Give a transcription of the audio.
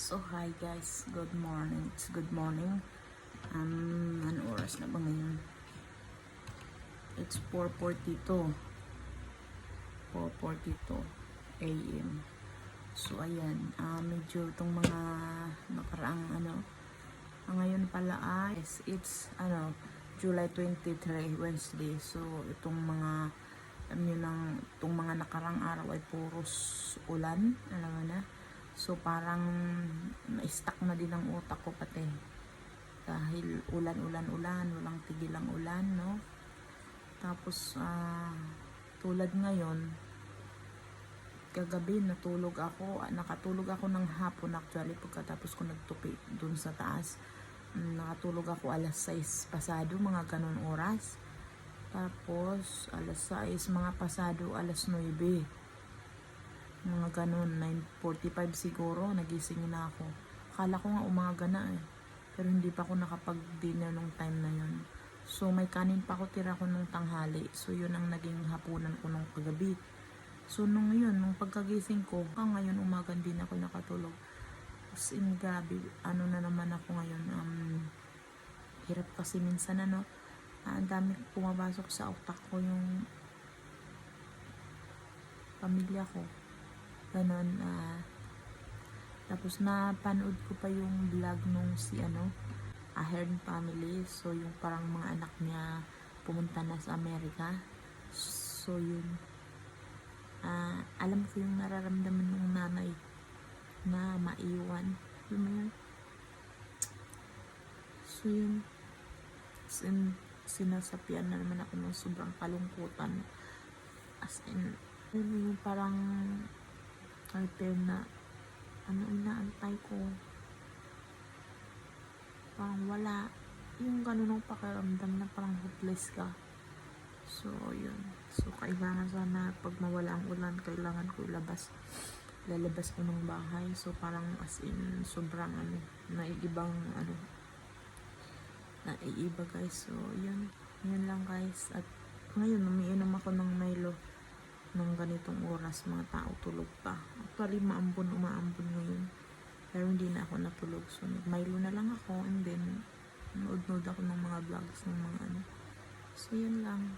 So hi guys, good morning. It's good morning. Ano oras na ba ngayon? It's 4:42. 4:42 AM. So ayan, medyo itong mga nakaraang ngayon pala ay it's July 23, Wednesday. So itong mga itong mga nakarang araw ay puros ulan, alam mo na. So parang na-stuck na din ang utak ko pati. Dahil ulan, walang tigil ang ulan, no? Tapos tulad ngayon, kagabi nakatulog ako ng hapon actually pagkatapos ko nagtupi dun sa taas. Nakatulog ako alas 6 pasado, mga ganun oras. Tapos alas 6 mga pasado, alas 9. Mga ganun, 9:45 siguro, nagising na ako. Akala ko nga umaga na eh. Pero hindi pa ako nakapag-dinner nung time na yun. So may kanin pa ako tira ko nung tanghali. So yun ang naging hapunan ko nung kagabi. So nung pagkagising ko, ngayon umaga din ako nakatulog. As in, grabe, na naman ako ngayon. Hirap kasi minsan ang dami pumapasok sa utak ko, yung pamilya ko. Ganon, tapos napanood ko pa yung vlog nung si Ahern family. So yung parang mga anak niya pumunta na sa Amerika. So yun, alam ko yung nararamdaman ng nanay na maiwan. Yun. So yun, sinasapian na naman ako ng sobrang kalungkutan. As in, yung parang altern na inaantay ko, parang wala yung ganun pakiramdam na parang hopeless ka. So yun, so kailangan sana pag mawala ang ulan, kailangan ko lalabas ko ng bahay. So parang as in sobrang naiibang naiiba guys. So yun lang guys. At ngayon umiinom ako ng Milo ng ganitong oras, mga tao tulog pa. Actually umaambon ngayon, pero hindi na ako natulog. So nag-Milo na lang ako, and then nood ako ng mga vlogs ng mga So yun lang.